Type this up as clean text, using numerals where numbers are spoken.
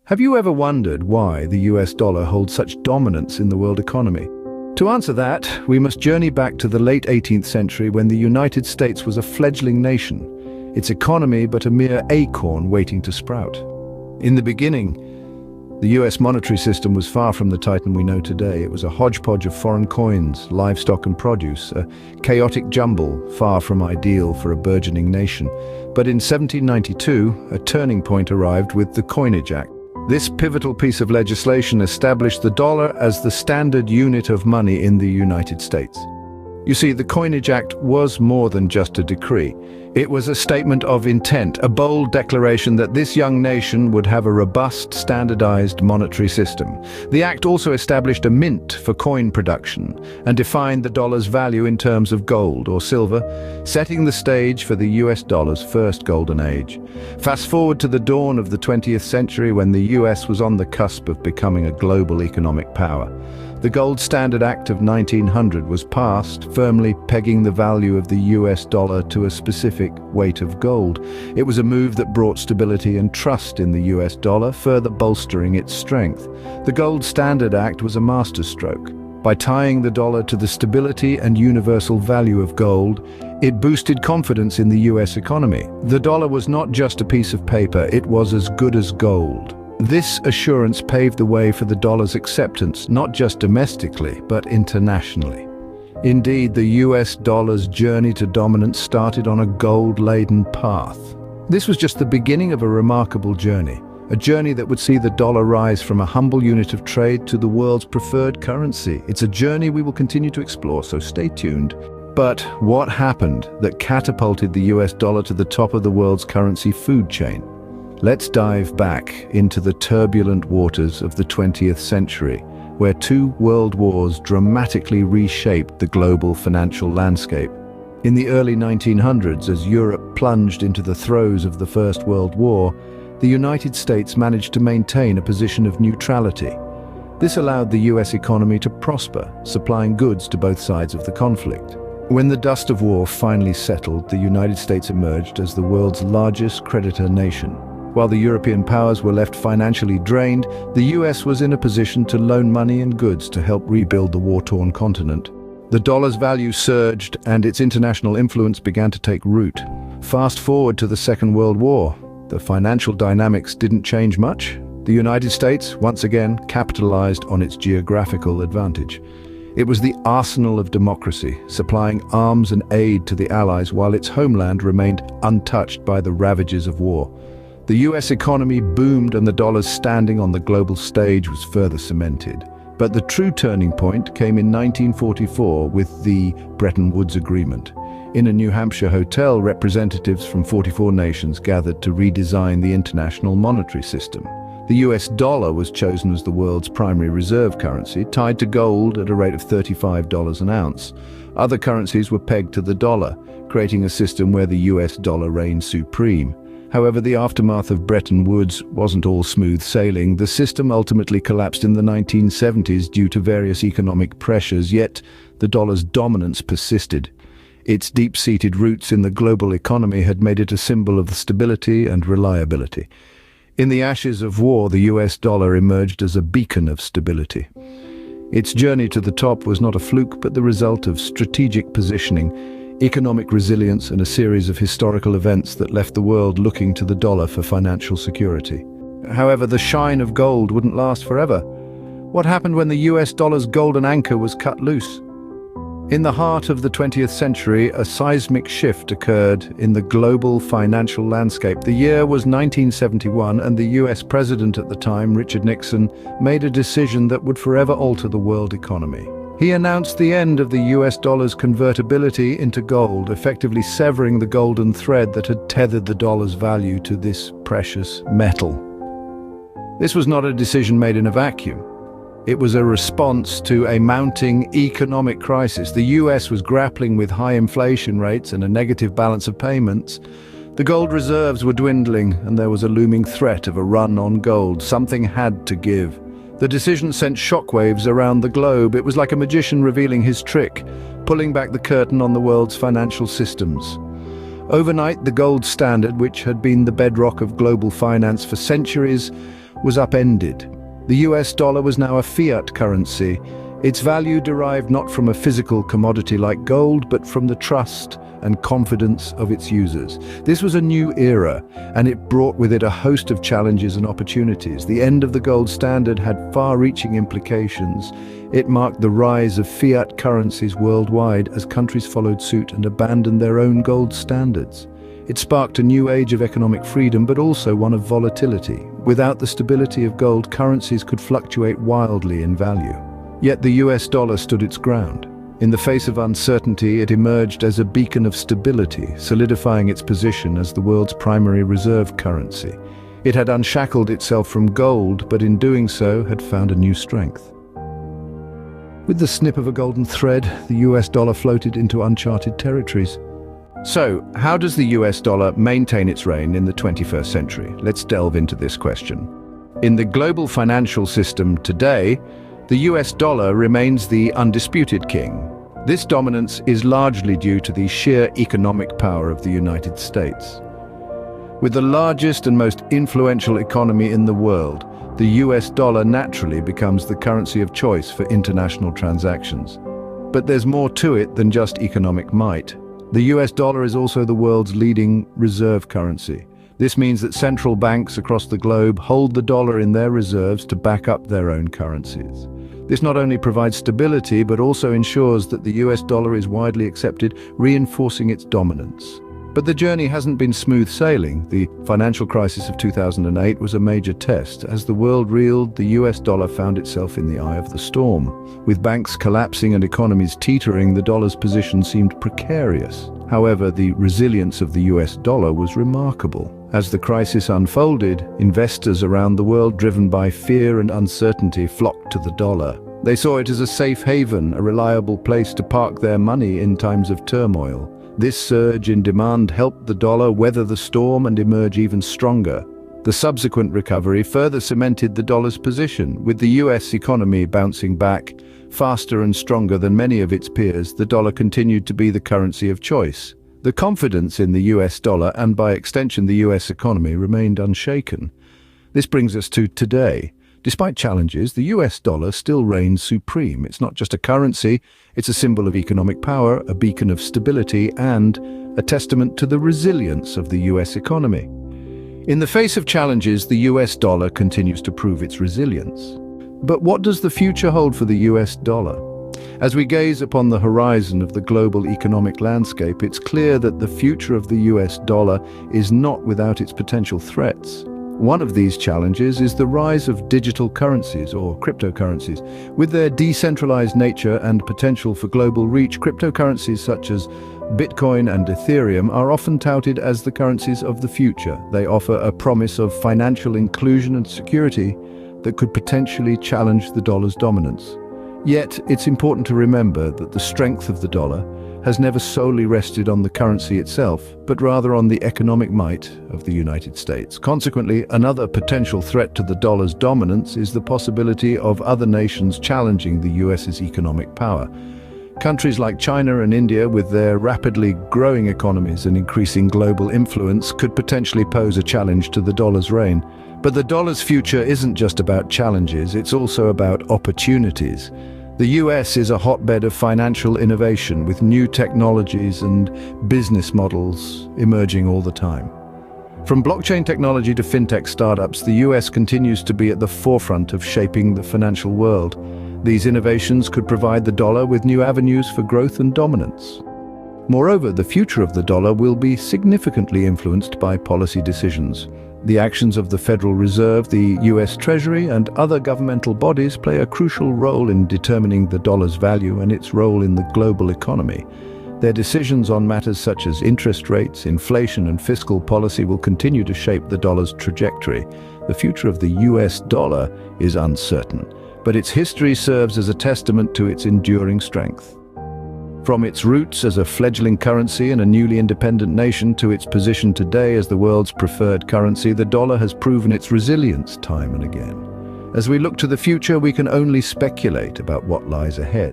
Have you ever wondered why the US dollar holds such dominance in the world economy? To answer that, we must journey back to the late 18th century when the United States was a fledgling nation, its economy but a mere acorn waiting to sprout. In the beginning, the US monetary system was far from the titan we know today. It was a hodgepodge of foreign coins, livestock and produce, a chaotic jumble far from ideal for a burgeoning nation. But in 1792, a turning point arrived with the Coinage Act. This pivotal piece of legislation established the dollar as the standard unit of money in the United States. You see, the Coinage Act was more than just a decree. It was a statement of intent, a bold declaration that this young nation would have a robust, standardized monetary system. The act also established a mint for coin production and defined the dollar's value in terms of gold or silver, setting the stage for the US dollar's first golden age. Fast forward to the dawn of the 20th century when the US was on the cusp of becoming a global economic power. The Gold Standard Act of 1900 was passed, firmly pegging the value of the US dollar to a specific weight of gold. It was a move that brought stability and trust in the US dollar, further bolstering its strength. The Gold Standard Act was a masterstroke. By tying the dollar to the stability and universal value of gold, it boosted confidence in the US economy. The dollar was not just a piece of paper, it was as good as gold. This assurance paved the way for the dollar's acceptance, not just domestically, but internationally. Indeed, the US dollar's journey to dominance started on a gold-laden path. This was just the beginning of a remarkable journey, a journey that would see the dollar rise from a humble unit of trade to the world's preferred currency. It's a journey we will continue to explore, so stay tuned. But what happened that catapulted the US dollar to the top of the world's currency food chain? Let's dive back into the turbulent waters of the 20th century, where two world wars dramatically reshaped the global financial landscape. In the early 1900s, as Europe plunged into the throes of the First World War, the United States managed to maintain a position of neutrality. This allowed the US economy to prosper, supplying goods to both sides of the conflict. When the dust of war finally settled, the United States emerged as the world's largest creditor nation. While the European powers were left financially drained, the US was in a position to loan money and goods to help rebuild the war-torn continent. The dollar's value surged and its international influence began to take root. Fast forward to the Second World War. The financial dynamics didn't change much. The United States, once again, capitalized on its geographical advantage. It was the arsenal of democracy, supplying arms and aid to the Allies while its homeland remained untouched by the ravages of war. The US economy boomed and the dollar's standing on the global stage was further cemented. But the true turning point came in 1944 with the Bretton Woods Agreement. In a New Hampshire hotel, representatives from 44 nations gathered to redesign the international monetary system. The US dollar was chosen as the world's primary reserve currency, tied to gold at a rate of $35 an ounce. Other currencies were pegged to the dollar, creating a system where the US dollar reigned supreme. However, the aftermath of Bretton Woods wasn't all smooth sailing. The system ultimately collapsed in the 1970s due to various economic pressures, yet the dollar's dominance persisted. Its deep-seated roots in the global economy had made it a symbol of stability and reliability. In the ashes of war, the US dollar emerged as a beacon of stability. Its journey to the top was not a fluke, but the result of strategic positioning, economic resilience, and a series of historical events that left the world looking to the dollar for financial security. However, the shine of gold wouldn't last forever. What happened when the US dollar's golden anchor was cut loose? In the heart of the 20th century, a seismic shift occurred in the global financial landscape. The year was 1971, and the US president at the time, Richard Nixon, made a decision that would forever alter the world economy. He announced the end of the US dollar's convertibility into gold, effectively severing the golden thread that had tethered the dollar's value to this precious metal. This was not a decision made in a vacuum. It was a response to a mounting economic crisis. The US was grappling with high inflation rates and a negative balance of payments. The gold reserves were dwindling, and there was a looming threat of a run on gold. Something had to give. The decision sent shockwaves around the globe. It was like a magician revealing his trick, pulling back the curtain on the world's financial systems. Overnight, the gold standard, which had been the bedrock of global finance for centuries, was upended. The US dollar was now a fiat currency. Its value derived not from a physical commodity like gold, but from the trust and confidence of its users. This was a new era, and it brought with it a host of challenges and opportunities. The end of the gold standard had far-reaching implications. It marked the rise of fiat currencies worldwide as countries followed suit and abandoned their own gold standards. It sparked a new age of economic freedom, but also one of volatility. Without the stability of gold, currencies could fluctuate wildly in value. Yet the US dollar stood its ground. In the face of uncertainty, it emerged as a beacon of stability, solidifying its position as the world's primary reserve currency. It had unshackled itself from gold, but in doing so had found a new strength. With the snip of a golden thread, the US dollar floated into uncharted territories. So, how does the US dollar maintain its reign in the 21st century? Let's delve into this question. In the global financial system today, the US dollar remains the undisputed king. This dominance is largely due to the sheer economic power of the United States. With the largest and most influential economy in the world, the US dollar naturally becomes the currency of choice for international transactions. But there's more to it than just economic might. The US dollar is also the world's leading reserve currency. This means that central banks across the globe hold the dollar in their reserves to back up their own currencies. This not only provides stability, but also ensures that the US dollar is widely accepted, reinforcing its dominance. But the journey hasn't been smooth sailing. The financial crisis of 2008 was a major test. As the world reeled, the US dollar found itself in the eye of the storm. With banks collapsing and economies teetering, the dollar's position seemed precarious. However, the resilience of the US dollar was remarkable. As the crisis unfolded, investors around the world, driven by fear and uncertainty, flocked to the dollar. They saw it as a safe haven, a reliable place to park their money in times of turmoil. This surge in demand helped the dollar weather the storm and emerge even stronger. The subsequent recovery further cemented the dollar's position. With the US economy bouncing back faster and stronger than many of its peers, the dollar continued to be the currency of choice. The confidence in the US dollar, and by extension the US economy, remained unshaken. This brings us to today. Despite challenges, the US dollar still reigns supreme. It's not just a currency, it's a symbol of economic power, a beacon of stability, and a testament to the resilience of the US economy. In the face of challenges, the US dollar continues to prove its resilience. But what does the future hold for the US dollar? As we gaze upon the horizon of the global economic landscape, it's clear that the future of the US dollar is not without its potential threats. One of these challenges is the rise of digital currencies, or cryptocurrencies. With their decentralized nature and potential for global reach, cryptocurrencies such as Bitcoin and Ethereum are often touted as the currencies of the future. They offer a promise of financial inclusion and security that could potentially challenge the dollar's dominance. Yet, it's important to remember that the strength of the dollar has never solely rested on the currency itself, but rather on the economic might of the United States. Consequently, another potential threat to the dollar's dominance is the possibility of other nations challenging the US's economic power. Countries like China and India, with their rapidly growing economies and increasing global influence, could potentially pose a challenge to the dollar's reign. But the dollar's future isn't just about challenges, it's also about opportunities. The US is a hotbed of financial innovation, with new technologies and business models emerging all the time. From blockchain technology to fintech startups, the US continues to be at the forefront of shaping the financial world. These innovations could provide the dollar with new avenues for growth and dominance. Moreover, the future of the dollar will be significantly influenced by policy decisions. The actions of the Federal Reserve, the US Treasury, and other governmental bodies play a crucial role in determining the dollar's value and its role in the global economy. Their decisions on matters such as interest rates, inflation, and fiscal policy will continue to shape the dollar's trajectory. The future of the US dollar is uncertain, but its history serves as a testament to its enduring strength. From its roots as a fledgling currency in a newly independent nation to its position today as the world's preferred currency, the dollar has proven its resilience time and again. As we look to the future, we can only speculate about what lies ahead.